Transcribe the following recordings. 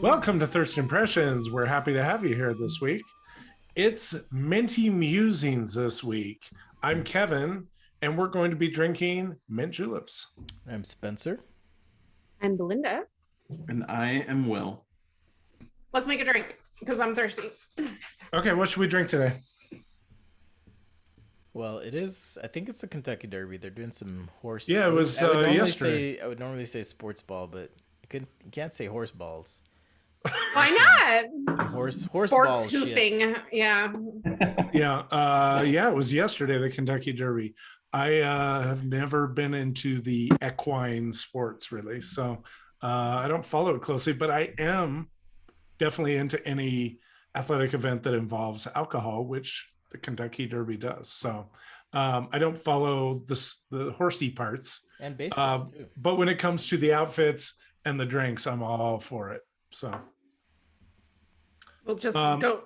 Welcome to Thirst Impressions. We're happy to have you here this week. It's Minty Musings this week. I'm Kevin, and we're going to be drinking mint juleps. I'm Spencer. I'm Belinda. And I am Will. Let's make a drink because I'm thirsty. Okay, what should we drink today? Well, I think it's a Kentucky Derby. They're doing some horse. Yeah, it was yesterday. I would normally say sports ball, but you can't say horse balls. Why not? Horse Sports balls. hoofing. Shit. Yeah. Yeah, it was yesterday, the Kentucky Derby. I have never been into the equine sports, really. So I don't follow it closely, but I am definitely into any athletic event that involves alcohol, which the Kentucky Derby does. So I don't follow the horsey parts. And baseball, too. But when it comes to the outfits and the drinks, I'm all for it. So We'll just go.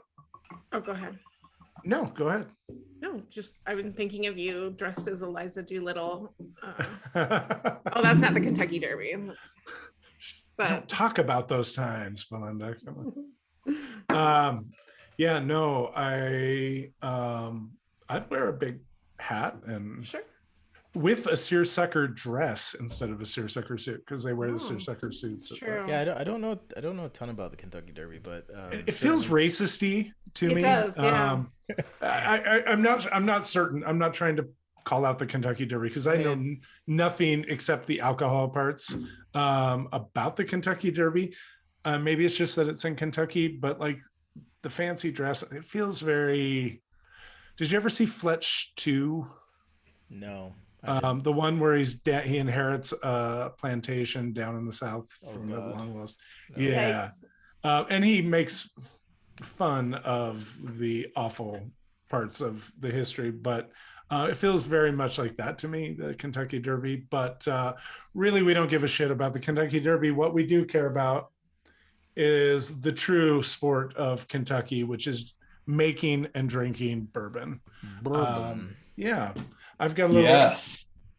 Oh, go ahead. No, go ahead. No, just I've been thinking of you dressed as Eliza Doolittle. Oh, that's not the Kentucky Derby. Don't talk about those times, Belinda. Yeah, no, I'd wear a big hat and Sure. with a seersucker dress instead of a seersucker suit, because they wear the seersucker suits. True. Yeah, I don't know a ton about the Kentucky Derby, but it feels racist-y to me. It does, yeah. I'm not certain. I'm not trying to call out the Kentucky Derby because I know nothing except the alcohol parts about the Kentucky Derby. Maybe it's just that it's in Kentucky, but like the fancy dress, it feels very. Did you ever see Fletch 2? No. The one where he inherits a plantation down in the south from the long lost. Yeah. And he makes fun of the awful parts of the history, but it feels very much like that to me, the Kentucky Derby. But really, we don't give a shit about the Kentucky Derby. What we do care about is the true sport of Kentucky, which is making and drinking bourbon. Yeah. I've got a little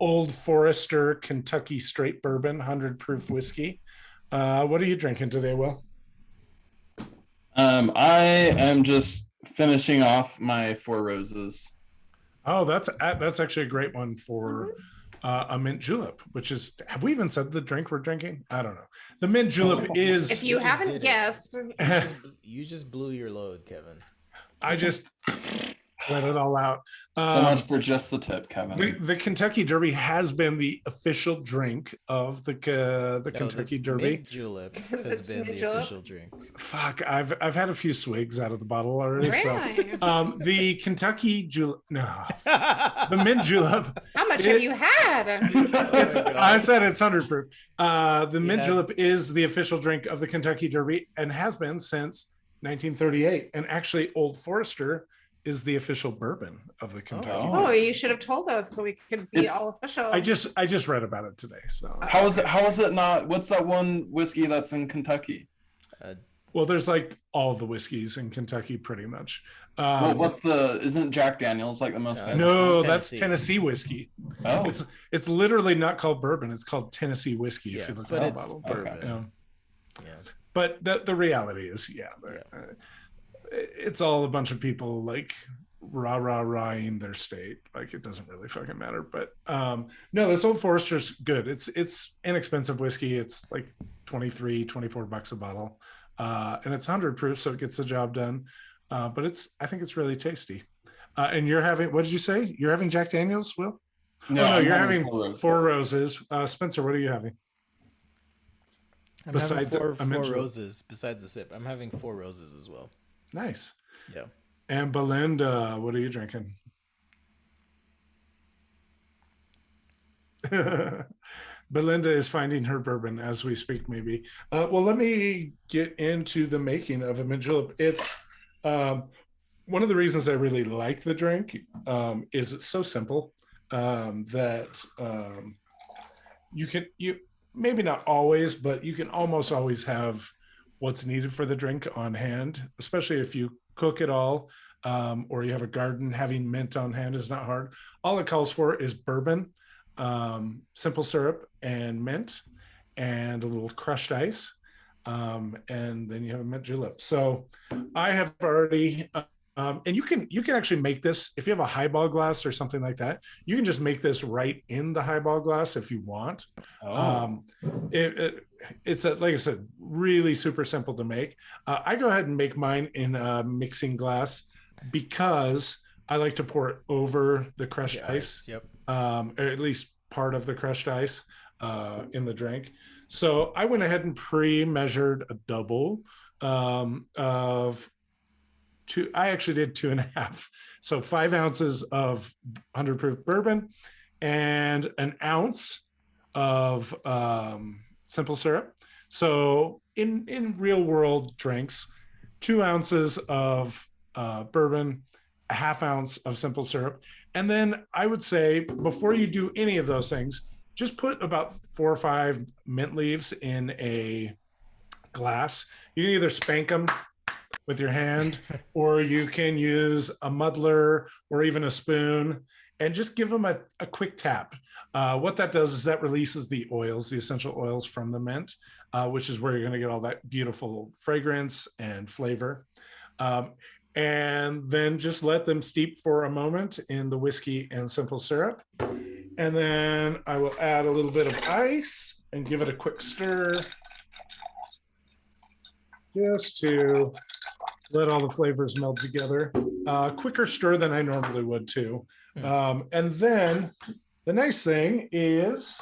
Old Forester Kentucky straight bourbon, 100 proof whiskey. What are you drinking today, Will? I am just finishing off my Four Roses. Oh, that's actually a great one for a mint julep, which is, have we even said the drink we're drinking? I don't know. The mint julep is... If you haven't guessed. You just blew your load, Kevin. I just let it all out. So much for just the tip, Kevin. The Kentucky Derby has been the official drink of the Kentucky Derby. Mint julep has been the official drink. Fuck, I've had a few swigs out of the bottle already. Really? So, the Kentucky julep, the mint julep. How much have you had? I said it's 100 proof. The mint julep is the official drink of the Kentucky Derby and has been since 1938. And actually, Old Forester is the official bourbon of the Kentucky. Oh, you should have told us so we could be all official. I just read about it today. So how is it not? What's that one whiskey that's in Kentucky? Well, there's like all the whiskeys in Kentucky pretty much. Well, isn't Jack Daniels like the most famous? No, that's Tennessee whiskey. Oh, it's literally not called bourbon. It's called Tennessee whiskey. If you look at the bottle. Bourbon. But the reality is, it's all a bunch of people like rah-ing their state. Like it doesn't really fucking matter. But no, this Old Forester's good. It's inexpensive whiskey. It's like $24 a bottle. And it's 100 proof, so it gets the job done. But I think it's really tasty. And you're having, what did you say? You're having Jack Daniels, Will? No, you're having Four Roses. Spencer, what are you having? I'm having four roses besides the sip. I'm having Four Roses as well. Nice. Yeah. And Belinda, what are you drinking? Belinda is finding her bourbon as we speak, maybe. Well, let me get into the making of a mint julep. It's one of the reasons I really like the drink is it's so simple that you maybe not always, but you can almost always have what's needed for the drink on hand, especially if you cook it all or you have a garden. Having mint on hand is not hard. All it calls for is bourbon, simple syrup, and mint. and a little crushed ice. And then you have a mint julep. So I have already, and you can actually make this if you have a highball glass or something like that. You can just make this right in the highball glass if you want. It's like I said, really super simple to make. I go ahead and make mine in a mixing glass because I like to pour it over the crushed ice. Yep. Or at least part of the crushed ice in the drink. So I went ahead and pre-measured a double of two. I actually did 2.5. So 5 ounces of 100 proof bourbon and an ounce of simple syrup. So in real world drinks, 2 ounces of bourbon, a half ounce of simple syrup. And then I would say before you do any of those things, just put about 4 or 5 mint leaves in a glass. You can either spank them with your hand, or you can use a muddler or even a spoon and just give them a quick tap. What that does is that releases the oils, the essential oils from the mint, which is where you're going to get all that beautiful fragrance and flavor. And then just let them steep for a moment in the whiskey and simple syrup. And then I will add a little bit of ice and give it a quick stir just to let all the flavors meld together. Quicker stir than I normally would too. And then the nice thing is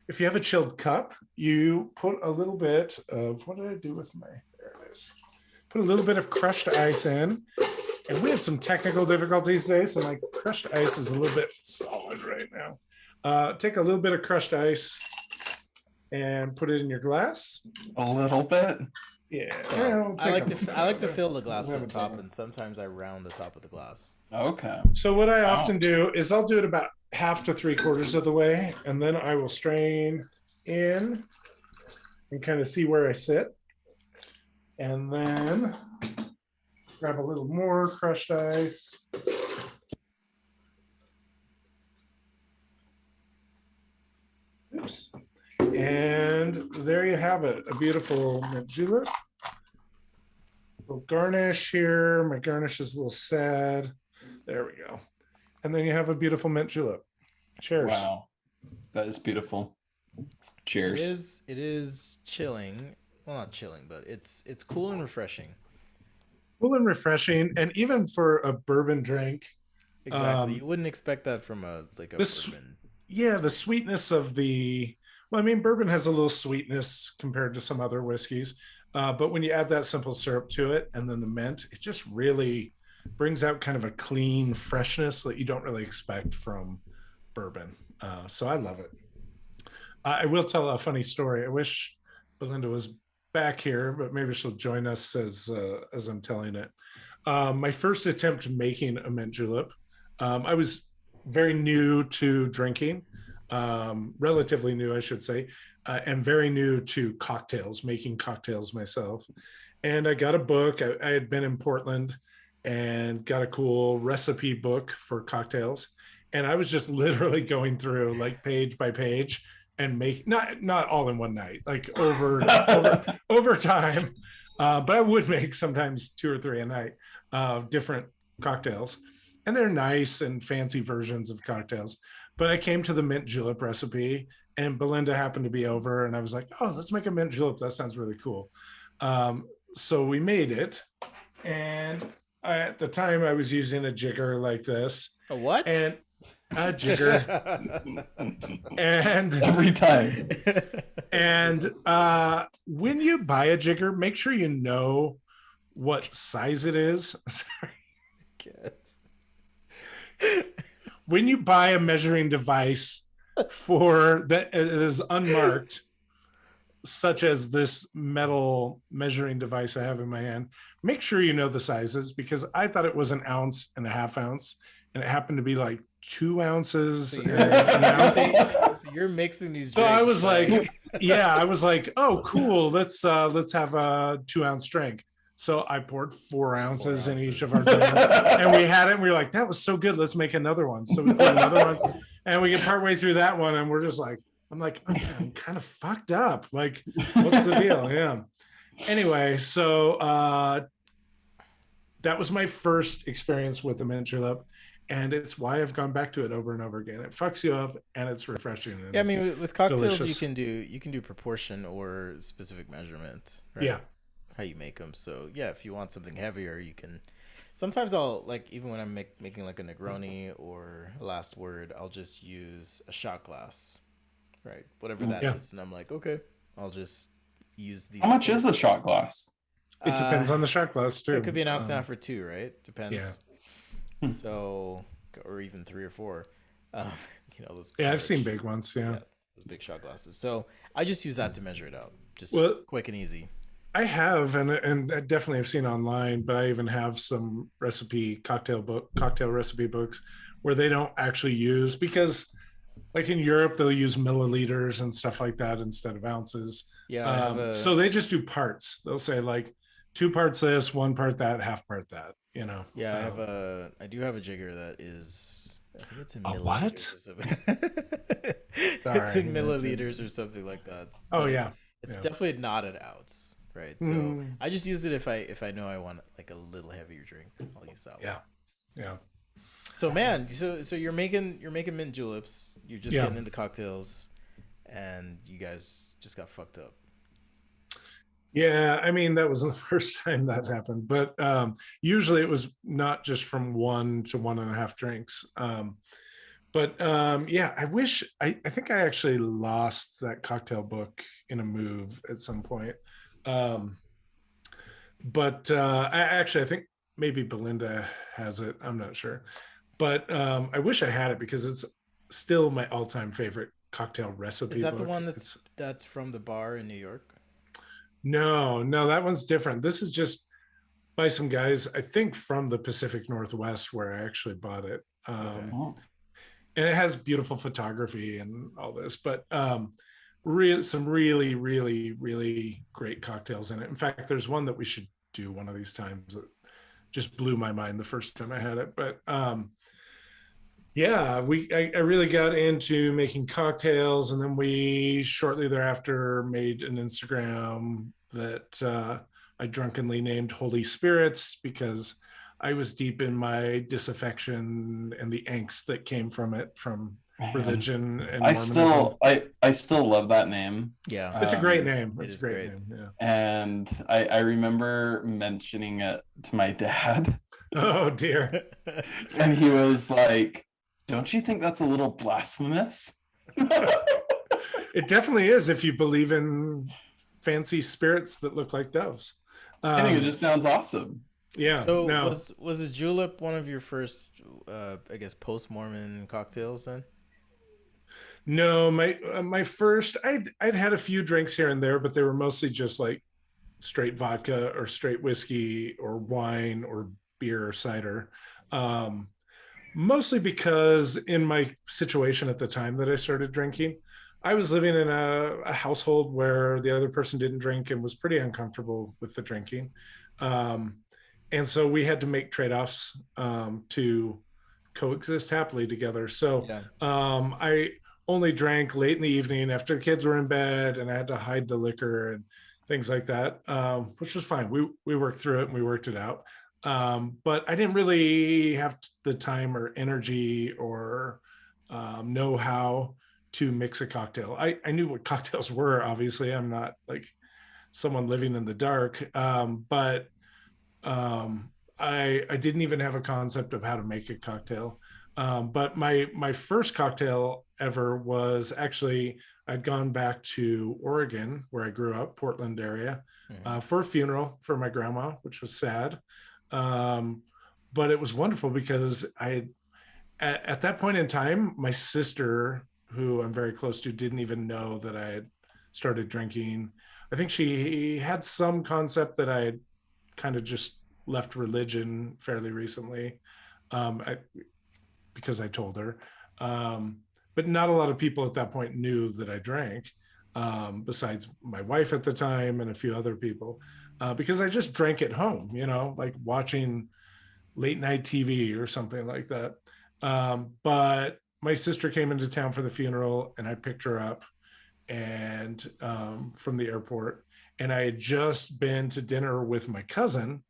if you have a chilled cup, you put a little bit of, what did I do with my, there it is. Put a little bit of crushed ice in. And we had some technical difficulties today, so my crushed ice is a little bit solid right now. Take a little bit of crushed ice and put it in your glass. A little bit? Yeah. I like to fill the glass to the top, and sometimes I round the top of the glass. Okay. So what I often do is I'll do it about 1/2 to 3/4 of the way, and then I will strain in and kind of see where I sit. And then grab a little more crushed ice. Oops. And there you have it, a beautiful mint julep. A little garnish here. My garnish is a little sad. There we go. And then you have a beautiful mint julep. Cheers. Wow. That is beautiful. Cheers. It is chilling. Well, not chilling, but it's cool and refreshing. Cool and refreshing, and even for a bourbon drink. Exactly. You wouldn't expect that from a bourbon. Yeah, the sweetness of bourbon has a little sweetness compared to some other whiskeys. But when you add that simple syrup to it and then the mint, it just really brings out kind of a clean freshness that you don't really expect from bourbon. So I love it. I will tell a funny story. I wish Belinda was back here, but maybe she'll join us as I'm telling it. My first attempt making a mint julep, I was very new to drinking, relatively new, I should say, and very new to cocktails, making cocktails myself. And I got a book. I had been in Portland and got a cool recipe book for cocktails. And I was just literally going through like page by page and make not all in one night, like over time. But I would make sometimes 2 or 3 a night, different cocktails. And they're nice and fancy versions of cocktails. But I came to the mint julep recipe and Belinda happened to be over and I was like, oh, let's make a mint julep. That sounds really cool. So we made it. And at the time I was using a jigger like this. A what? And a jigger. And every time. And when you buy a jigger, make sure you know what size it is. Sorry. When you buy a measuring device for that is unmarked, such as this metal measuring device I have in my hand, make sure you know the sizes, because I thought it was 1.5 ounces and and it happened to be like 2 ounces. So you're mixing these drinks. So I was like, yeah, I was like, oh, cool. Let's have a 2-ounce drink. So I poured 4 ounces in each of our drinks, and we had it. And we were like, that was so good. Let's make another one. So we put another one, and we get partway through that one, and we're just like, I'm like, I'm kind of fucked up. Like, what's the deal? Yeah. Anyway, so that was my first experience with the mint julep, and it's why I've gone back to it over and over again. It fucks you up, and it's refreshing. And yeah, I mean, with cocktails, delicious. you can do proportion or specific measurement, right? Yeah. How you make them. So yeah, if you want something heavier, you can. Sometimes I'll like even when I'm making like a Negroni or a last word, I'll just use a shot glass, right? Whatever that is, and I'm like, okay, I'll just use these. How much is a shot glass? It depends on the shot glass too. It could be an ounce and a half or two, right? Depends. Yeah. So, or even 3 or 4. Those. Yeah, I've seen big ones. Yeah, those big shot glasses. So I just use that to measure it out, just quick and easy. I have, and I definitely have seen online, but I even have some cocktail recipe books where they don't actually use, because like in Europe, they'll use milliliters and stuff like that instead of ounces. Yeah. So they just do parts. They'll say like 2 parts this, 1 part that, half part that, Yeah, I do have a jigger that is, I think it's in milliliters. What? It's in milliliters or something like that. Oh yeah. It's definitely not an ounce, right? So I just use it if I know I want like a little heavier drink. I'll use that one. Yeah. So man, so you're making mint juleps. You're just getting into cocktails, and you guys just got fucked up. Yeah, I mean, that was the first time that happened, but usually it was not just from 1 to 1.5 drinks. I think I actually lost that cocktail book in a move at some point. I think maybe Belinda has it. I'm not sure, but I wish I had it because it's still my all-time favorite cocktail recipe. Is that book. The one that's from the bar in New York? No, that one's different. This is just by some guys, I think from the Pacific Northwest, where I actually bought it. And it has beautiful photography and all this, but some really, really, really great cocktails in it. In fact, there's one that we should do one of these times that just blew my mind the first time I had it. But I really got into making cocktails, and then we shortly thereafter made an Instagram that I drunkenly named Holy Spirits, because I was deep in my disaffection and the angst that came from it, from religion and Mormonism. I still love that name. Yeah, it's a great name. It's a great name. Yeah. And I remember mentioning it to my dad. Oh dear. And he was like, "Don't you think that's a little blasphemous?" It definitely is if you believe in fancy spirits that look like doves. I think it just sounds awesome. Yeah. So was a julep one of your first, I guess, post-Mormon cocktails then? No, my first, I'd had a few drinks here and there, but they were mostly just like straight vodka or straight whiskey or wine or beer or cider. Mostly because in my situation at the time that I started drinking, I was living in a household where the other person didn't drink and was pretty uncomfortable with the drinking. And so we had to make trade-offs to coexist happily together. So I only drank late in the evening after the kids were in bed, and I had to hide the liquor and things like that, which was fine. We worked through it and we worked it out. But I didn't really have the time or energy or know how to mix a cocktail. I knew what cocktails were, obviously. I'm not like someone living in the dark, but I didn't even have a concept of how to make a cocktail. But my first cocktail ever was actually, I'd gone back to Oregon, where I grew up, Portland area, for a funeral for my grandma, which was sad. But it was wonderful because at that point in time, my sister, who I'm very close to, didn't even know that I had started drinking. I think she had some concept that I had kind of just left religion fairly recently, because I told her. But not a lot of people at that point knew that I drank, besides my wife at the time and a few other people, because I just drank at home, like watching late night TV or something like that. But my sister came into town for the funeral, and I picked her up, and from the airport, and I had just been to dinner with my cousin,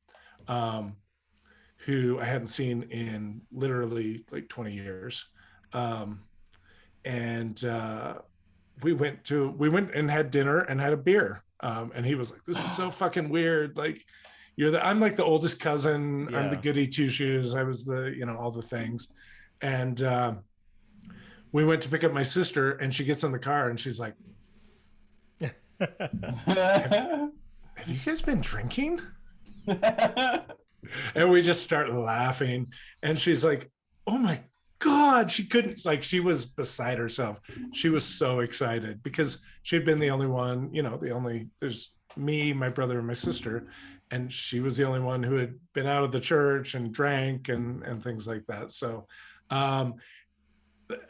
who I hadn't seen in literally like 20 years. And we went and had dinner and had a beer. And he was like, "This is so fucking weird. Like, I'm like the oldest cousin. I'm the goody two shoes. I was the, all the things." And we went to pick up my sister, and she gets in the car and she's like, have you guys been drinking? And we just start laughing. And she's like, "Oh my God," she couldn't, like, she was beside herself. She was so excited because she'd been the only one, there's me, my brother, and my sister, and she was the only one who had been out of the church and drank and things like that. So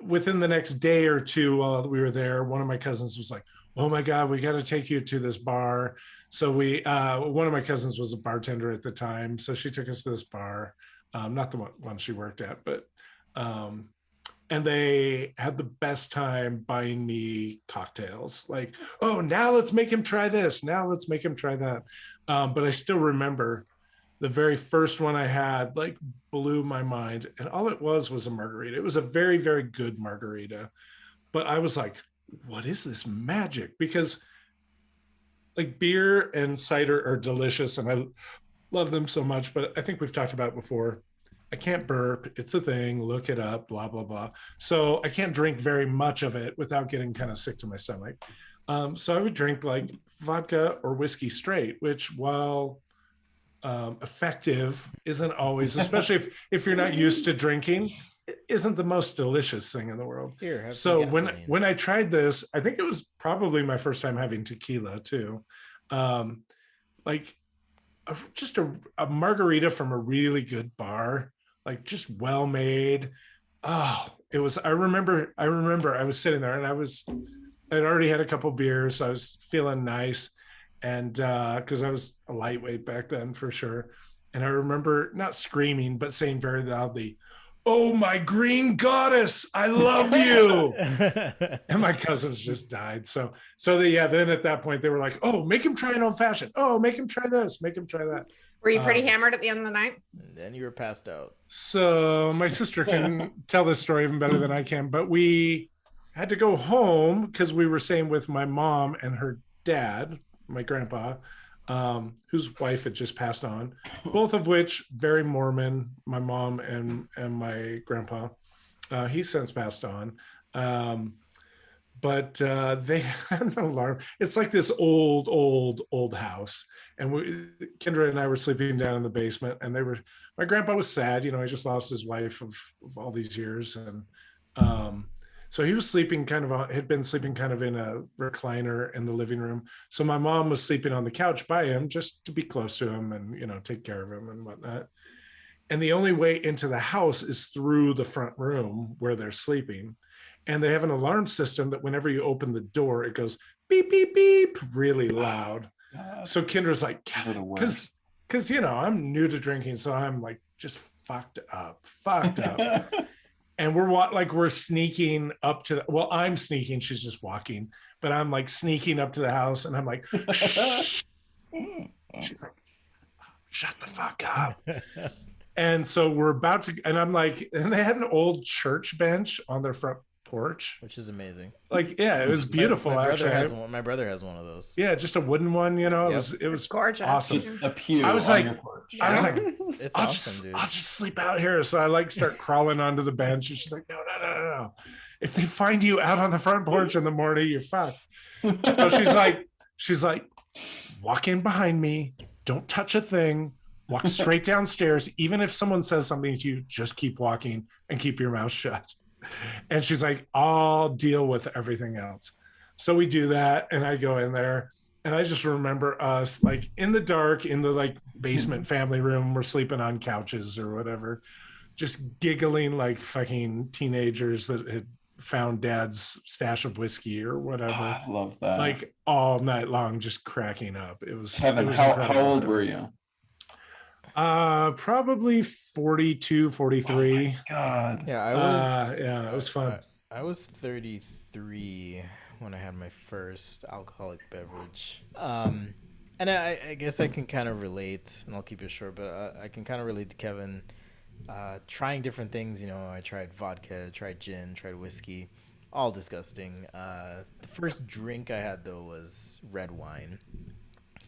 within the next day or two while we were there, one of my cousins was like, "Oh my God, we got to take you to this bar." So one of my cousins was a bartender at the time, so she took us to this bar, not the one she worked at, but and they had the best time buying me cocktails. Like, "Oh, now let's make him try this. Now let's make him try that." But I still remember the very first one I had, like, blew my mind. And all it was a margarita. It was a very, very good margarita. But I was like, what is this magic? Because like beer and cider are delicious and I love them so much, but I think we've talked about it before. I can't burp. It's a thing. Look it up, blah, blah, blah. So I can't drink very much of it without getting kind of sick to my stomach. So I would drink like vodka or whiskey straight, which, while effective, isn't always, especially if you're not used to drinking, it isn't the most delicious thing in the world. Here, have So some gasoline. when I tried this, I think it was probably my first time having tequila too. Like just a margarita from a really good bar, like just well made. Oh, it was, I remember I was sitting there and I'd already had a couple beers, so I was feeling nice. And because I was a lightweight back then for sure. And I remember not screaming, but saying very loudly, "Oh, my green goddess, I love you." And my cousins just died. So then at that point they were like, "Oh, make him try an old fashioned. Oh, make him try this, make him try that." Were you pretty hammered at the end of the night? And then you were passed out. So my sister can tell this story even better than I can, but we had to go home because we were staying with my mom and her dad, my grandpa, whose wife had just passed on, both of which very Mormon, my mom and my grandpa. He's since passed on. But they had an alarm. It's like this old house. And Kendra and I were sleeping down in the basement, and my grandpa was sad. He just lost his wife of all these years. And so he was sleeping had been sleeping kind of in a recliner in the living room. So my mom was sleeping on the couch by him just to be close to him and take care of him and whatnot. And the only way into the house is through the front room where they're sleeping. And they have an alarm system that whenever you open the door, it goes beep, beep, beep, really loud. So Kendra's like, because, I'm new to drinking. So I'm like, just fucked up. And we're sneaking up to, I'm sneaking, she's just walking, but I'm like sneaking up to the house and I'm like, shh. She's like, shut the fuck up. And so we're about to, and I'm like, and they had an old church bench on their front porch, which is amazing. Like, yeah, it was beautiful. My brother has one. My brother has one of those. Yeah, just a wooden one. It was gorgeous. Awesome. Just a pew. I was like, it's awesome, dude. I'll just sleep out here. So I start crawling onto the bench, and she's like, no. If they find you out on the front porch in the morning, you're fucked. So she's like, walk in behind me. Don't touch a thing. Walk straight downstairs. Even if someone says something to you, just keep walking and keep your mouth shut. And she's like, I'll deal with everything else. So we do that. And I go in there and I just remember us like in the dark, in the like basement family room, we're sleeping on couches or whatever, just giggling like fucking teenagers that had found dad's stash of whiskey or whatever. I love that. Like all night long, just cracking up. It was, Kevin, how old were you? Probably 42, 43. Oh my God. Yeah, I was. It was fun. I was 33 when I had my first alcoholic beverage. And I guess I can kind of relate, and I'll keep it short, but I can kind of relate to Kevin trying different things. You know, I tried vodka, tried gin, tried whiskey, all disgusting. The first drink I had, though, was red wine.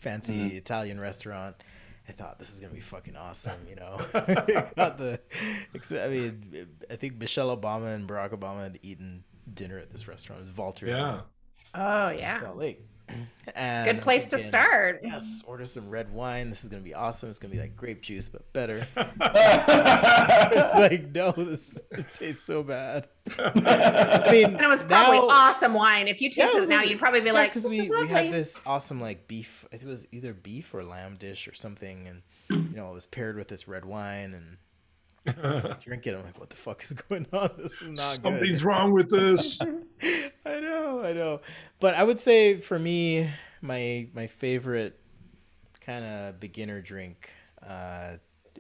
Fancy Italian restaurant. I thought this is gonna be fucking awesome, you know. I think Michelle Obama and Barack Obama had eaten dinner at this restaurant. It was Walter's. Yeah. Oh yeah. Salt Lake. And it's a good place to start. Yes, order some red wine. This is gonna be awesome. It's gonna be like grape juice, but better. It's like, no, it tastes so bad. I mean, and it was probably awesome wine. If you taste it now, you'd probably be like, because we had this awesome like beef. I think it was either beef or lamb dish or something, and you know, it was paired with this red wine and. Drink it. I'm like, what the fuck is going on? This is not Something's wrong with this. I know. But I would say for me, my favorite kind of beginner drink,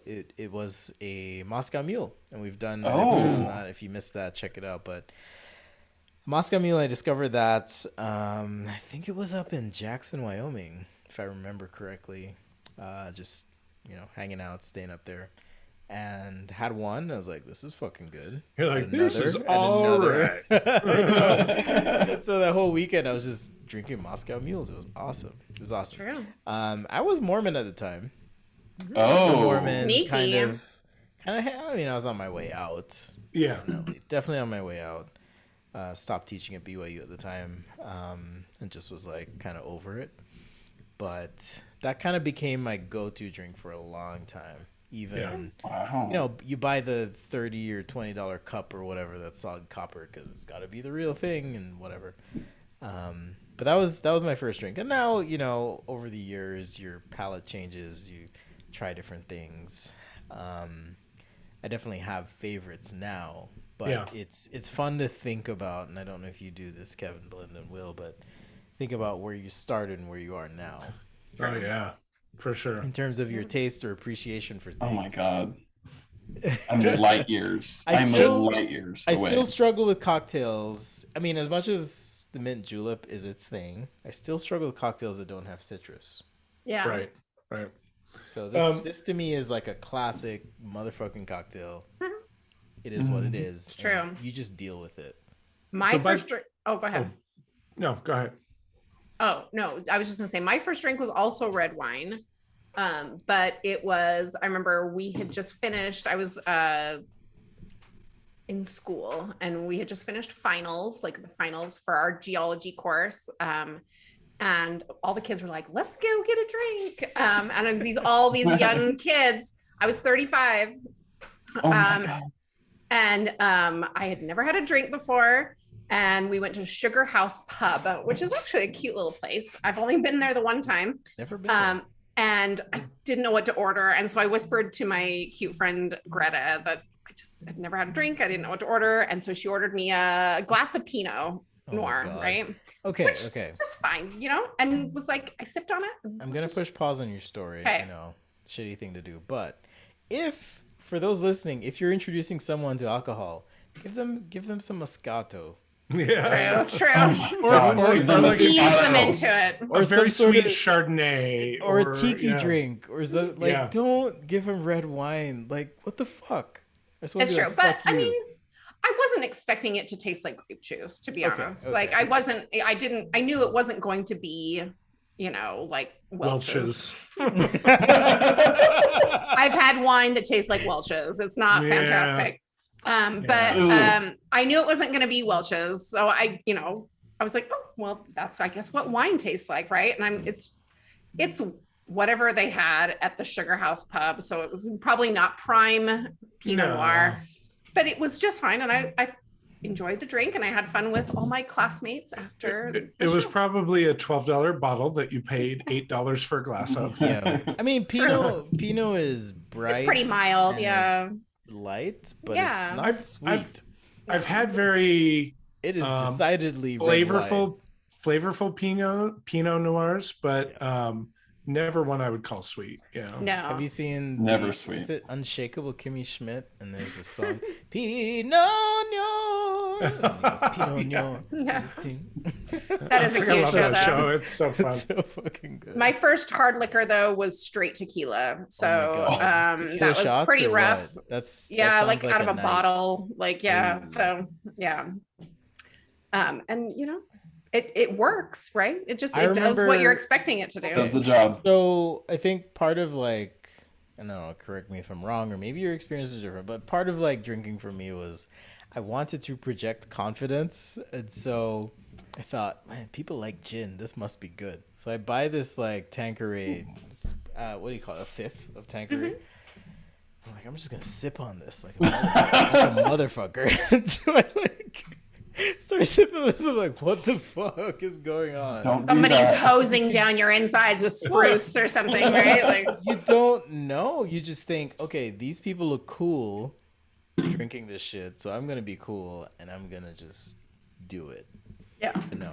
it was a Moscow Mule, and we've done an episode on that. If you missed that, check it out. But Moscow Mule, I discovered that I think it was up in Jackson, Wyoming, if I remember correctly. Just hanging out, staying up there. And had one. I was like, this is fucking good. You're like, this is all right. And so that whole weekend I was just drinking Moscow Mules. It was awesome. That's true. I was Mormon at the time. Mormon. Sneaky. Kind of. I mean, I was on my way out. Yeah. Definitely on my way out. Stopped teaching at BYU at the time. And just was like kind of over it. But that kind of became my go-to drink for a long time. Even you buy the $30 or $20 cup or whatever, that's solid copper, because it's got to be the real thing and whatever. But that was my first drink. And now, over the years your palate changes, you try different things. I definitely have favorites now, but it's fun to think about, and I don't know if you do this, Kevin, Belinda, and Will, but think about where you started and where you are now. Oh yeah, for sure. In terms of your taste or appreciation for things. Oh my god, I'm light years. I'm light years away. I still struggle with cocktails. I mean, as much as the mint julep is its thing, I still struggle with cocktails that don't have citrus. Yeah. Right. So this to me is like a classic motherfucking cocktail. It is what it is. It's true. You just deal with it. First drink. Oh, go ahead. No, go ahead. Oh, no, I was just gonna say my first drink was also red wine. But it was, I remember we had just finished, I was in school and we had just finished finals, like the finals for our geology course. And all the kids were like, let's go get a drink. And it was all these young kids. I was 35. Oh my God. And I had never had a drink before. And we went to Sugar House Pub, which is actually a cute little place. I've only been there the one time. Never been there. And I didn't know what to order. And so I whispered to my cute friend, Greta, that I'd never had a drink. I didn't know what to order. And so she ordered me a glass of Pinot Noir, right? Okay. Which is fine, and was like, I sipped on it. I'm going to push pause on your story. Okay. I know, shitty thing to do. But for those listening, if you're introducing someone to alcohol, give them some Moscato. Yeah. True. Or ease them into it. Or a very sweet Chardonnay. Or a tiki drink. Or don't give them red wine. Like, what the fuck? It's true. But I mean, I wasn't expecting it to taste like grape juice, to be honest. Okay. Like I knew it wasn't going to be, like Welch's. I've had wine that tastes like Welch's. It's not fantastic. But I knew it wasn't going to be Welch's. So I was like, oh, well, that's, I guess, what wine tastes like. Right. And it's whatever they had at the Sugar House Pub. So it was probably not prime Pinot Noir, but it was just fine. And I enjoyed the drink and I had fun with all my classmates after. It was probably a $12 bottle that you paid $8 for a glass of. Yeah. I mean, Pinot is bright. It's pretty mild. Yeah. Light, but it's not sweet. I've had very it is decidedly flavorful Pinot Noirs, but never one I would call sweet. No. Have you seen Never Sweet? Is it Unshakable Kimmy Schmidt? And there's a song Pinot Noir. Noir. And he goes, Pinot Noir. Yeah. Ding. That is a I cute love show, that though. show. It's so fun. It's so fucking good. My first hard liquor though was straight tequila, so Tequila that was shots pretty or rough. what? That Yeah, sounds like out of a night. bottle, like yeah. Ooh. So yeah, and you know, it works, right? It does what you're expecting it to do. Does the job. So I think part of like, I don't know, correct me if I'm wrong, or maybe your experience is different, but part of like drinking for me was I wanted to project confidence, and so I thought, man, people like gin. This must be good. So I buy this like Tanqueray, what do you call it? A fifth of Tanqueray. I'm like, I'm just gonna sip on this like a motherfucker. So I like start sipping this. I'm like, what the fuck is going on? Somebody's hosing down your insides with spruce or something, right? Like you don't know. You just think, okay, these people look cool drinking this shit, so I'm gonna be cool and I'm gonna just do it. Yeah. No.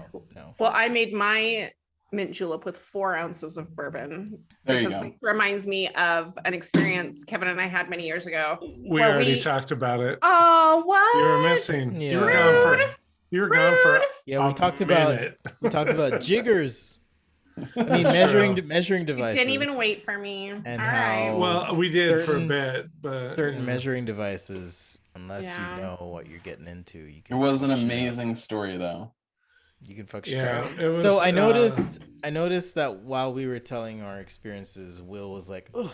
Well, I made my mint julep with 4 ounces of bourbon. There you because go. this reminds me of an experience Kevin and I had many years ago. We already talked about it. Oh, what? You were missing. Yeah. You were gone for Yeah, we talked about jiggers. I mean, measuring devices. Didn't even wait for me. And All how- right. Well, we did for a bit, but certain measuring devices, unless you know what you're getting into, you It can. was an amazing story, though. You can fuck shit yeah. up. It was, So I noticed that while we were telling our experiences, Will was like, "Oh,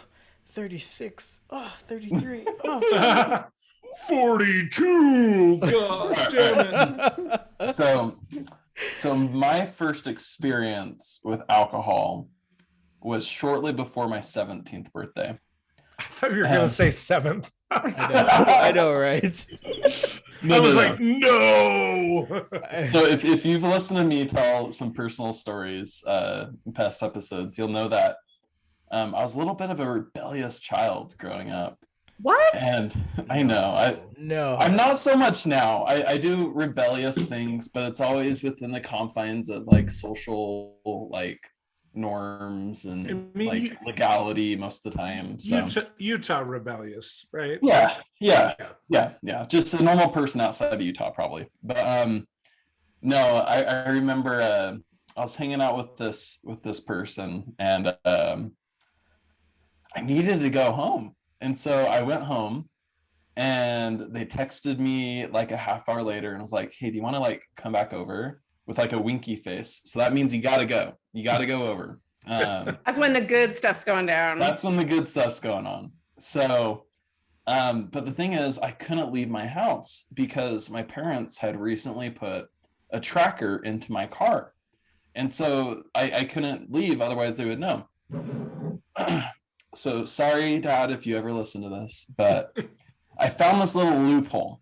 36, oh, 33, oh." 42. God damn it. So my first experience with alcohol was shortly before my 17th birthday. I thought you were going to say 7th. I know, right? I was like, no. So if you've listened to me tell some personal stories in past episodes, you'll know that I was a little bit of a rebellious child growing up. What? And I know. I'm not so much now. I do rebellious things, but it's always within the confines of like social like norms and like legality most of the time. So Utah rebellious, right? Yeah. Just a normal person outside of Utah, probably. But no, I remember I was hanging out with this person, and I needed to go home. And so I went home, and they texted me like a half hour later and was like, hey, do you want to like come back over, with like a winky face? So that means you got to go. You got to go over. That's when the good stuff's going down. That's when the good stuff's going on. So, but the thing is, I couldn't leave my house because my parents had recently put a tracker into my car. And so I couldn't leave, otherwise they would know. So sorry, Dad, if you ever listen to this, but I found this little loophole.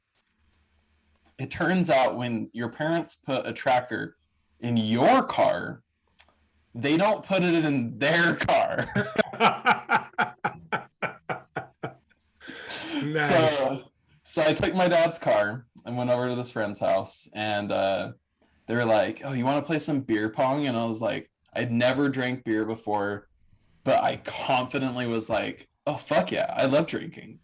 It turns out when your parents put a tracker in your car, they don't put it in their car. Nice. So I took my dad's car and went over to this friend's house, and they were like, oh, you want to play some beer pong? And I was like, I'd never drank beer before, but I confidently was like, oh, fuck yeah, I love drinking.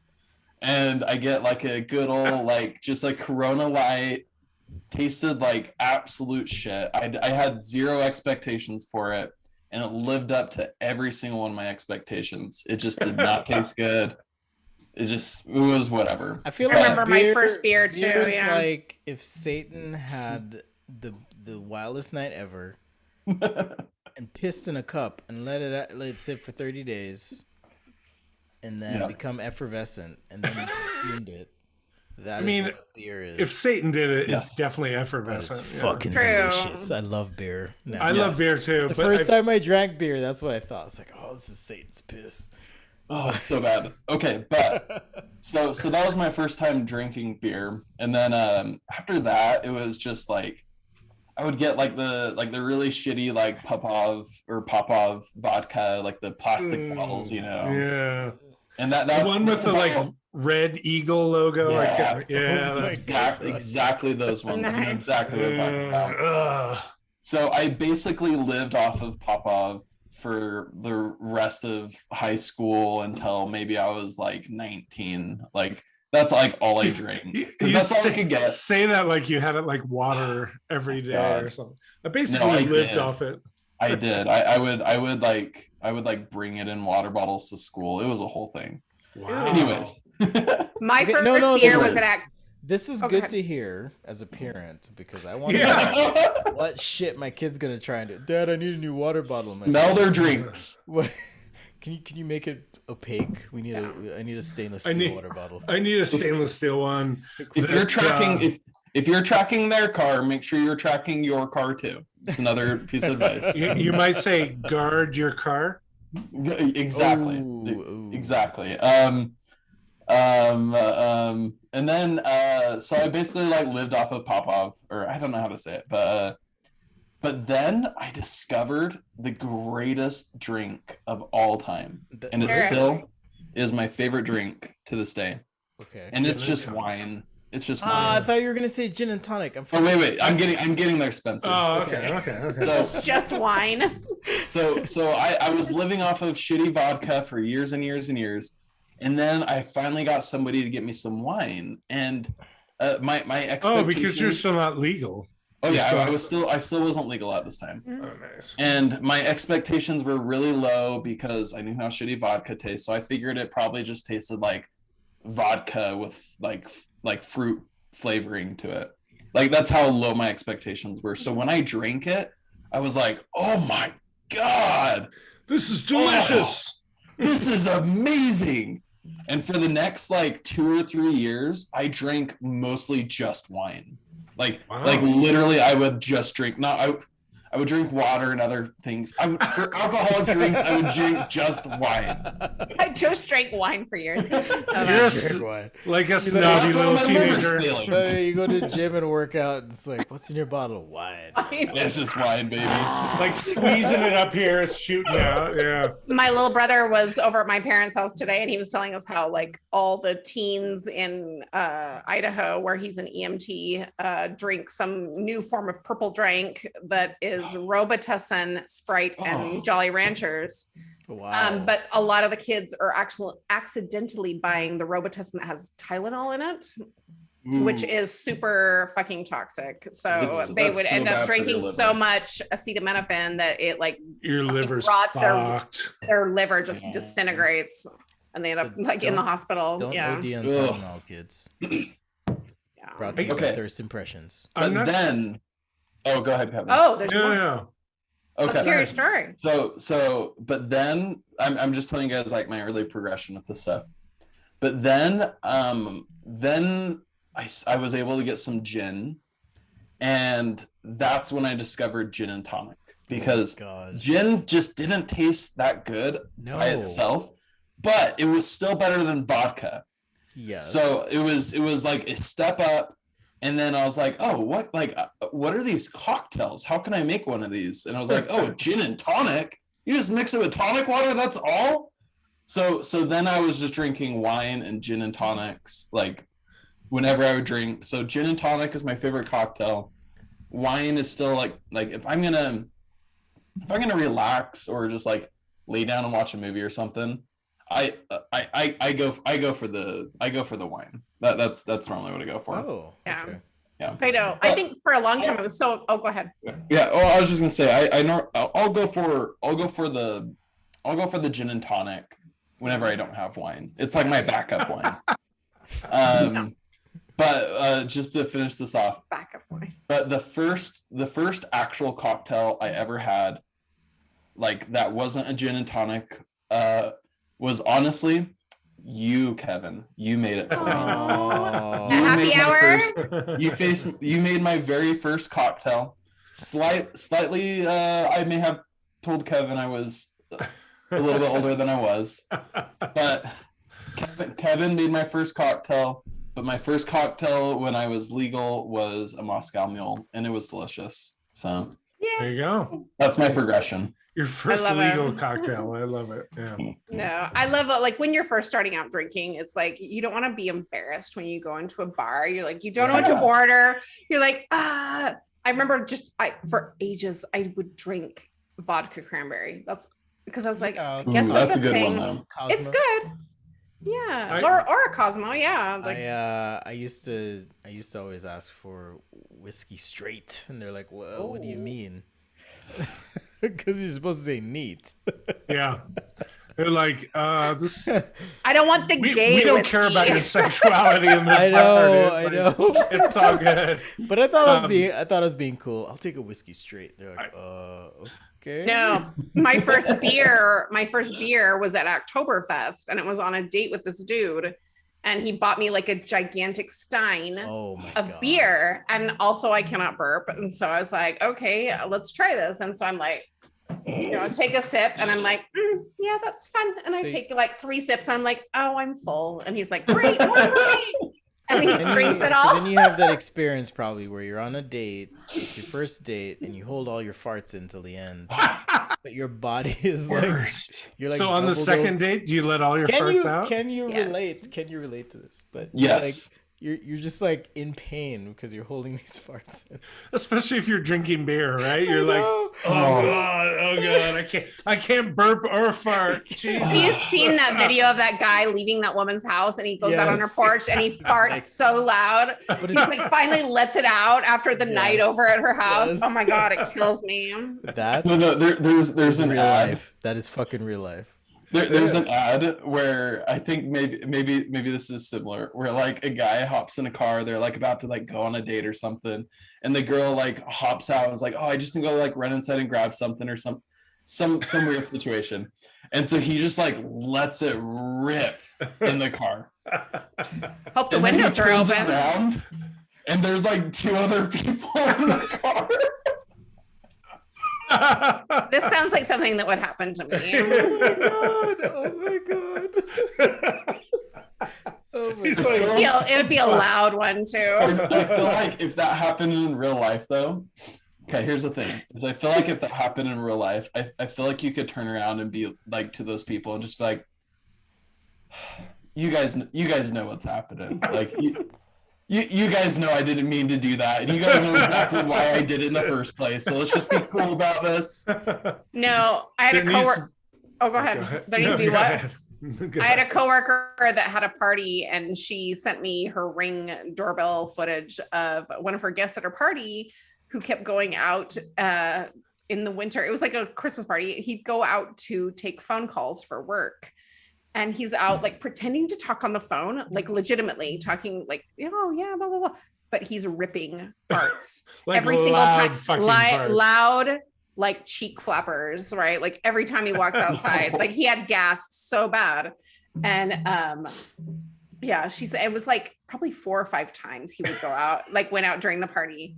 And I get like a good old, like, just like Corona Light, tasted like absolute shit. I had zero expectations for it, and it lived up to every single one of my expectations. It just did not taste good. It was whatever. I feel I remember my first beer too. Yeah. Like if Satan had the wildest night ever and pissed in a cup and let it sit for 30 days and then become effervescent and then consumed it. That is what beer is. If Satan did it, it's definitely effervescent. It's fucking delicious. I love beer. I love beer too. The first time I drank beer, that's what I thought. It's like, oh, this is Satan's piss. Oh, it's so bad. Okay, but so that was my first time drinking beer, and then after that, it was just like I would get like the really shitty like Popov vodka, like the plastic bottles, you know. Yeah. And that's the one with the like red eagle logo. Yeah, that's exactly those ones. Nice. You know exactly what I'm talking about. So I basically lived off of Popov for the rest of high school until maybe I was like 19. Like That's like all I drink. That's all I could get. Say that like you had it like water every day or something. I basically lived off it. I did. I would like bring it in water bottles to school. It was a whole thing. Wow. Anyways. My first beer was an act. This is good to hear as a parent because I want to know what shit my kid's gonna try and do. Dad, I need a new water bottle. Smell their drinks. What? Can you make it opaque? I need a stainless steel water bottle. I need a stainless steel one. If you're tracking their car, make sure you're tracking your car too. It's another piece of advice. You might say guard your car. Exactly. Ooh. Exactly. And then so I basically like lived off of Popov, or I don't know how to say it, but then I discovered the greatest drink of all time, and it still is my favorite drink to this day. Okay. And it's just wine. It's just wine. I thought you were gonna say gin and tonic. Wait. I'm getting there, Spencer. Oh, okay. So, just wine. So I was living off of shitty vodka for years and years and years. And then I finally got somebody to get me some wine, and my expectations. Oh, because you're still not legal. Oh yeah, I still wasn't legal at this time. Oh, nice. And my expectations were really low because I knew how shitty vodka tastes. So I figured it probably just tasted like vodka with like fruit flavoring to it. Like that's how low my expectations were. So when I drank it, I was like, "Oh my god, this is delicious! This is amazing!" And for the next like 2 or 3 years, I drank mostly just wine. Like literally, I would just drink. I would drink water and other things. For alcoholic drinks, I would drink just wine. I just drank wine for years. You're like a snobby little teenager. You go to the gym and work out, and it's like, what's in your bottle? Wine. It's just wine, baby. Like squeezing it up here, shooting out. Yeah. My little brother was over at my parents' house today, and he was telling us how like all the teens in Idaho, where he's an EMT, drink some new form of purple drink that is Robitussin, Sprite, and Jolly Ranchers. Wow. But a lot of the kids are actually accidentally buying the Robitussin that has Tylenol in it, which is super fucking toxic. So they would end up drinking so much acetaminophen that it like your liver's rots fucked. their liver just disintegrates, and they end up like in the hospital. Don't OD on Tylenol, kids. Brought to you by Thirst Impressions. But then, go ahead, Kevin. Oh, there's more. Yeah. Okay. Let's hear your story. But then I'm just telling you guys like my early progression with this stuff. But then I was able to get some gin, and that's when I discovered gin and tonic, because gin just didn't taste that good by itself, but it was still better than vodka. Yes. So it was like a step up. And then I was like, oh, what are these cocktails? How can I make one of these? And I was like, oh, gin and tonic? You just mix it with tonic water? That's all? So then I was just drinking wine and gin and tonics, like whenever I would drink. So gin and tonic is my favorite cocktail. Wine is still like if I'm gonna relax or just like lay down and watch a movie or something, I go for the wine. That's normally what I go for. Oh, yeah. Okay. Yeah. I know. I think for a long time it was so. Oh, go ahead. Yeah. Oh, I was just gonna say I'll go for the gin and tonic whenever I don't have wine. It's like my backup wine. But just to finish this off, Backup wine. But the first actual cocktail I ever had, like that wasn't a gin and tonic, was honestly you, Kevin. You made it for me. Happy hour. You made my very first cocktail. Slightly, I may have told Kevin I was a little bit older than I was, but Kevin made my first cocktail. But my first cocktail when I was legal was a Moscow Mule, and it was delicious. So there you go. That's my progression. Your first legal cocktail. I love it. Yeah. No, I love it. Like when you're first starting out drinking, it's like you don't want to be embarrassed when you go into a bar. You're like, you don't know what to order. You're like, I remember for ages I would drink vodka cranberry. That's because I was like, I guess that's a good thing. One, it's good. Yeah, or a Cosmo, yeah. Like, I used to always ask for whiskey straight, and they're like, what do you mean? Because you're supposed to say neat. Yeah. They're like, this. I don't want the gay. We don't whiskey. care about your sexuality in this I know. It's all good. But I thought I was being cool. I'll take a whiskey straight. They're like, okay. No, my first beer was at Oktoberfest, and it was on a date with this dude, and he bought me like a gigantic stein of beer, and also I cannot burp, and so I was like, okay, let's try this, and so I'm like, take a sip, and I'm like, yeah, that's fun, and I take like 3 sips, and I'm like, oh, I'm full, and he's like, great, more for me. And he drinks it all. So then you have that experience probably where you're on a date, it's your first date, and you hold all your farts until the end. But your body is you're like. So on the second date, do you let all your farts out? Can you relate? Can you relate to this? But yes. You're just like in pain because you're holding these farts in. Especially if you're drinking beer, right? You're like, oh god, I can't burp or fart. Jesus. Have you seen that video of that guy leaving that woman's house, and he goes out on her porch and he farts so loud, but he's like finally lets it out after the night over at her house. Yes. Oh my god, it kills me. There's an real ad. Life. That is fucking real life. There's an ad where I think maybe this is similar, where like a guy hops in a car, they're like about to like go on a date or something, and the girl like hops out and is like, oh, I just need to go like run inside and grab something or some weird situation, and so he just like lets it rip in the car. Hope the windows are open. Around, and there's like 2 other people in the car. This sounds like something that would happen to me. Oh my god. It would be a loud one too. I feel like if that happened in real life though, okay, here's the thing. Is I feel like if that happened in real life, I feel like you could turn around and be like to those people and just be like, you guys know what's happening. Like you guys know I didn't mean to do that, and you guys know exactly why I did it in the first place. So let's just be cool about this. No, I had a coworker. Oh, go ahead. There needs to be what? I had a coworker that had a party, and she sent me her Ring doorbell footage of one of her guests at her party who kept going out in the winter. It was like a Christmas party. He'd go out to take phone calls for work. And he's out like pretending to talk on the phone, like legitimately talking like, oh yeah, blah, blah, blah. But he's ripping farts like every single time. Loud, like cheek flappers, right? Like every time he walks outside, like he had gas so bad. And she said it was like probably 4 or 5 times he would go out, like went out during the party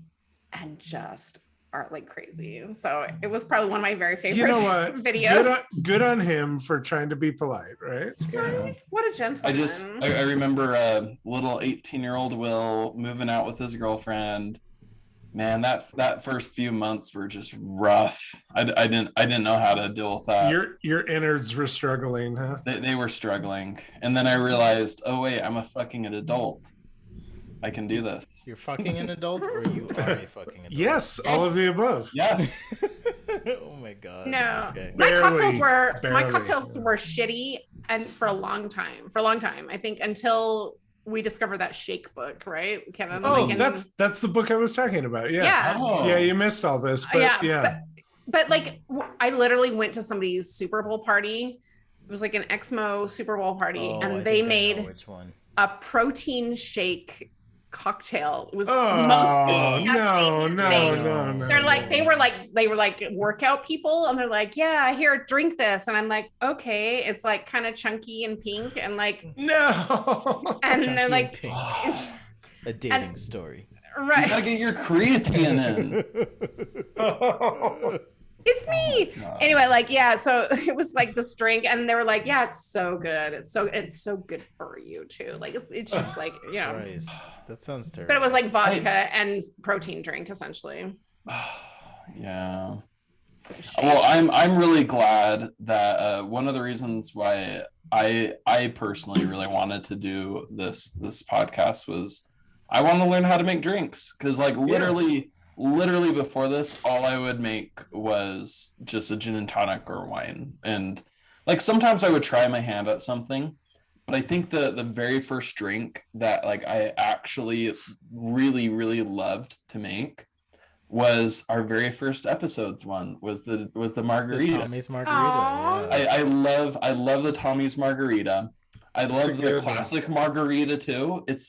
and just fart like crazy. And so it was probably one of my very favorite videos. Good on him for trying to be polite, right? Yeah. What a gentleman. I remember a little 18-year-old Will moving out with his girlfriend. Man, that first few months were just rough. I didn't know how to deal with that. Your innards were struggling, huh? They were struggling. And then I realized, oh wait, I'm a fucking adult. I can do this. You're fucking an adult, or you are a fucking adult? Yes, all of the above. Yes. Oh my god. No. Okay. My cocktails were shitty and for a long time. I think until we discovered that shake book, right? Kevin. That's the book I was talking about. Yeah. Yeah. Oh. Yeah, you missed all this, but yeah. But like I literally went to somebody's Super Bowl party. It was like an Exmo Super Bowl party, and they made a protein shake cocktail. It was the most disgusting thing. No. They were like workout people, and they're like, yeah, here, drink this. And I'm like, okay. It's like kind of chunky and pink, and like no. And they're like a dating story. Right. You gotta get your creatine in. It's me. Anyway, like, yeah, so it was like this drink, and they were like, yeah, it's so good. It's so good for you too. Like it's just like, you know. Christ, that sounds terrible. But it was like vodka and protein drink essentially. Yeah. Well, I'm really glad that one of the reasons why I personally really wanted to do this podcast was I want to learn how to make drinks, because like literally before this, all I would make was just a gin and tonic or wine. And like sometimes I would try my hand at something, But I think the very first drink that like I actually really, really loved to make was our very first episode's one, was the margarita. The Tommy's margarita. Yeah. I love the Tommy's margarita. I love the classic margarita too. It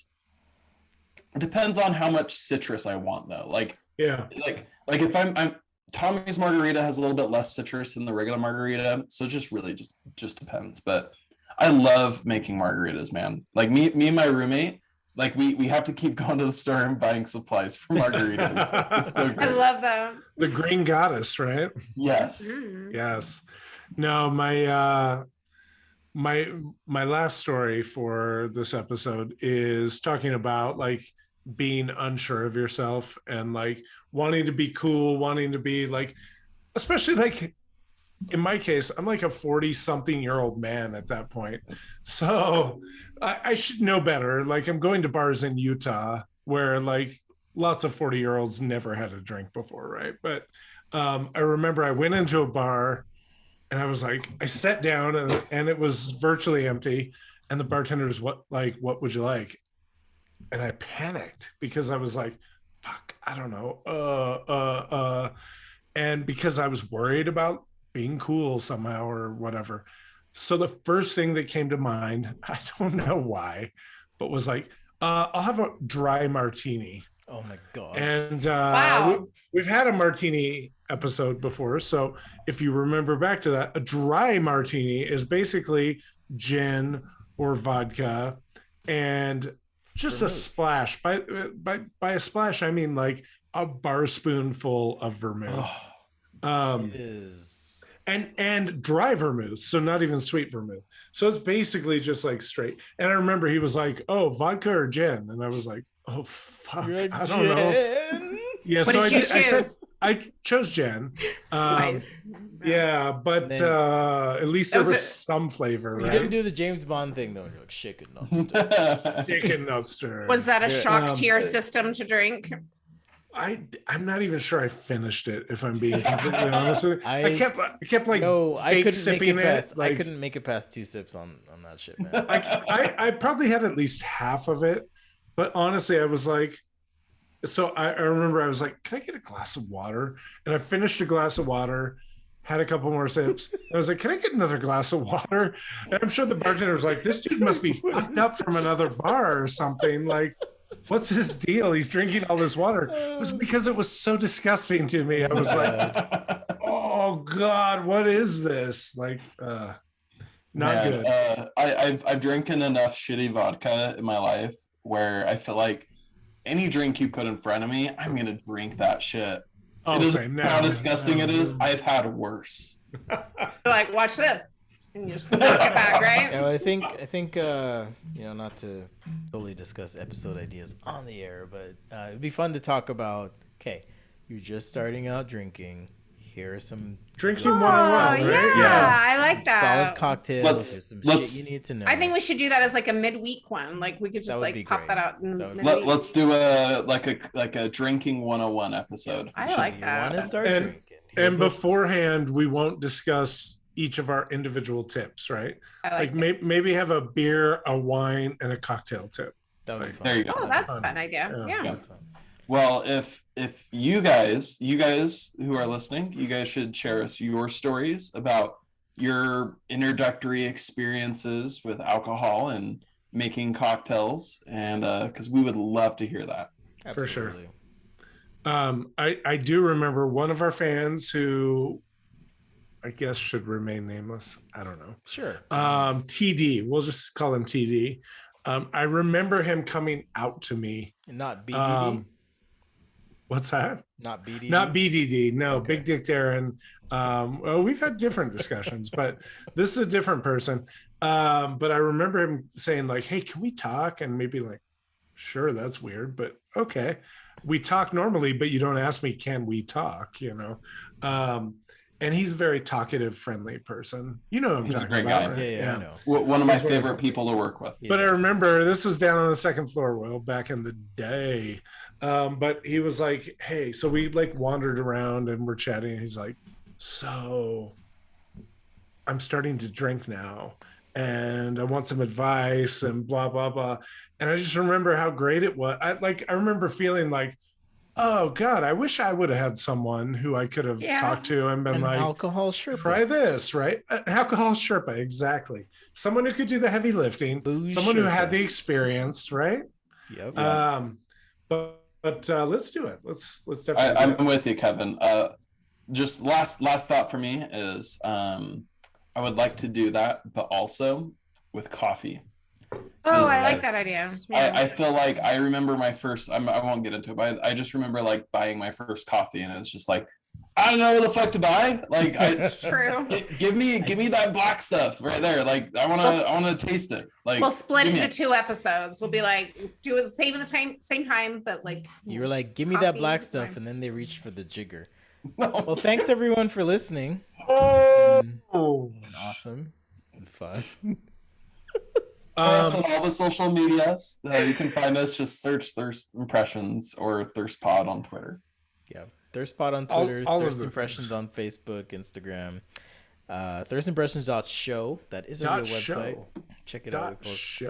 depends on how much citrus I want though. Like if I'm Tommy's margarita has a little bit less citrus than the regular margarita, so it just really just depends. But I love making margaritas, man. Like me and my roommate, like we have to keep going to the store and buying supplies for margaritas. It's so great. I love that. The Green Goddess, right? Yes. Yes. No, my last story for this episode is talking about like being unsure of yourself and like wanting to be cool, wanting to be like, especially like in my case, I'm like a 40-something-year-old man at that point. So I should know better. Like I'm going to bars in Utah where like lots of 40-year-olds never had a drink before, right? But I remember I went into a bar and I was like, I sat down and it was virtually empty. And the bartender's what would you like? And I panicked because I was like, fuck, I don't know. And because I was worried about being cool somehow or whatever. So the first thing that came to mind, I don't know why, but was like, I'll have a dry martini. Oh my God. And wow. we've had a martini episode before. So if you remember back to that, a dry martini is basically gin or vodka and just a splash. By a splash, I mean like a bar spoonful of vermouth. It is. And dry vermouth, so not even sweet vermouth. So it's basically just like straight. And I remember he was like, "Oh, vodka or gin?" And I was like, "Oh fuck, I don't know." Yeah, what so I said I chose gin. Nice. Yeah, but at least there was some flavor. You didn't do the James Bond thing though. You're like shaken, not stirred. Shaken, not stirred. Was that a shock to your system to drink? I'm not even sure I finished it, if I'm being completely honest with you. I kept like I couldn't sipping make it past, like, I couldn't make it past 2 sips on that shit, man. I probably had at least half of it, but honestly, I was like, so I remember I was like, can I get a glass of water? And I finished a glass of water, had a couple more sips. I was like, can I get another glass of water? And I'm sure the bartender was like, this dude must be fucked up from another bar or something. Like, what's his deal? He's drinking all this water. It was because it was so disgusting to me. I was like, oh God, what is this? Like, not good. I've drinking enough shitty vodka in my life where I feel like any drink you put in front of me, I'm gonna drink that shit. Oh, same. How disgusting it is. I've had worse. Like, watch this. And you just knock it back, right? Yeah, I think not to totally discuss episode ideas on the air, but it'd be fun to talk about. Okay, you're just starting out drinking. Here are some drinking 101, right? Yeah, I like that. Solid cocktails. There's some shit you need to know. I think we should do that as like a midweek one. Like we could just like pop that out. Let's do a drinking 101 episode. I like that. You want to start drinking? And beforehand, we won't discuss each of our individual tips, right? Like maybe have a beer, a wine, and a cocktail tip. That would be fun. There you go. Oh, that's a fun idea. Yeah. Well, if you guys who are listening, you guys should share us your stories about your introductory experiences with alcohol and making cocktails, and because we would love to hear that. Absolutely. For sure. I do remember one of our fans who I guess should remain nameless. I don't know. Sure. TD. We'll just call him TD. I remember him coming out to me. Not BDD? What's that? Not BDD? Not BDD. No, okay. Big Dick Darren. Well, we've had different discussions, but this is a different person. But I remember him saying like, hey, can we talk? And maybe like, sure, that's weird, but okay. We talk normally, but you don't ask me, can we talk? You know? And he's a very talkative, friendly person. You know who I'm talking about. Right? Yeah, I know. One of my favorite people to work with. But I remember this was down on the second floor, Will, back in the day. But he was like, hey, so we like wandered around and we're chatting. And he's like, so I'm starting to drink now. and I want some advice and blah, blah, blah. And I just remember how great it was. I remember feeling like, oh God, I wish I would have had someone who I could have talked to and been like, alcohol Sherpa. Try this, right? An alcohol Sherpa, exactly. Someone who could do the heavy lifting, someone who had the experience, right? Yep. But let's do it. Let's definitely. I'm with you, Kevin. Just last thought for me is I would like to do that, but also with coffee. Oh, I like that idea. Yeah. I feel like I remember my first, I won't get into it, but I just remember like buying my first coffee and it's just like, I don't know what the fuck to buy. Like, it's true. Give me that black stuff right there. Like, I want to taste it. Like, we'll split into 2 episodes. We'll be like, do it the same time, but like. You were like, give me that black stuff, and then they reached for the jigger. Well, thanks everyone for listening. Awesome and fun. On all the social medias, you can find us. Just search Thirst Impressions or Thirst Pod on Twitter. Yeah, Thirst Pod on Twitter, Thirst Impressions on Facebook, Instagram. Thirstimpressions.show. That is our real website. Check it out. We post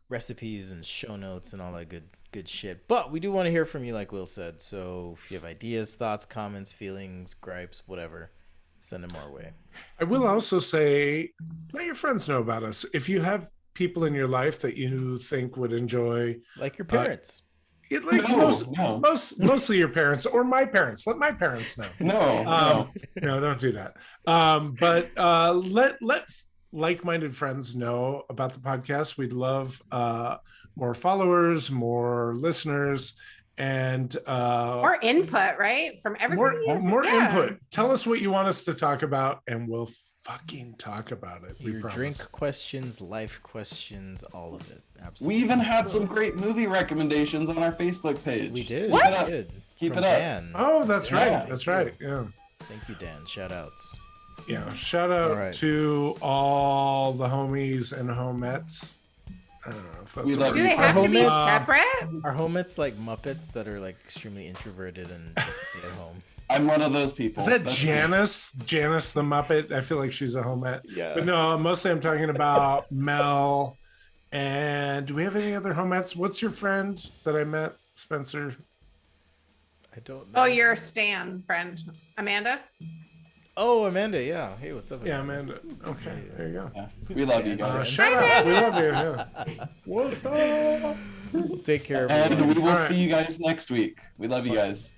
recipes and show notes and all that good shit. But we do want to hear from you, like Will said. So if you have ideas, thoughts, comments, feelings, gripes, whatever, send them our way. I will also say, let your friends know about us. If you have people in your life that you think would enjoy, like your parents. Mostly your parents or my parents. Let my parents know. No, don't do that. But let like-minded friends know about the podcast. We'd love more followers, more listeners, and more input, right? From everybody. More input. Tell us what you want us to talk about, and we'll fucking talk about it. Your drink questions, life questions, all of it. Absolutely. We even had some great movie recommendations on our Facebook page. We did. What? We did. Keep From it up. Dan. Oh, that's right. That's right. Yeah. Thank you, Dan. Shout outs. Yeah. Shout out to all the homies and homettes. I don't know if that's do they have to be separate? Are homettes like Muppets that are like extremely introverted and just stay at home? I'm one of those people. Is that Janice? Me. Janice the Muppet? I feel like she's a homette. Yeah. But no, mostly I'm talking about Mel. And do we have any other homettes? What's your friend that I met, Spencer? I don't know. Oh, your Stan friend, Amanda? Oh, Amanda, yeah. Hey, what's up, Amanda? Okay, there you go. Yeah. We love you guys. Shout out. We love you. Yeah. What's up? Take care, everyone. And we will see you guys next week. We love you guys.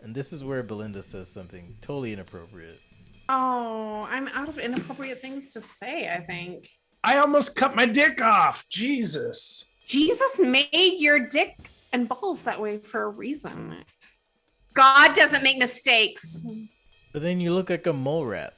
And this is where Belinda says something totally inappropriate. Oh, I'm out of inappropriate things to say, I think. I almost cut my dick off. Jesus. Jesus made your dick and balls that way for a reason. God doesn't make mistakes. But then you look like a mole rat.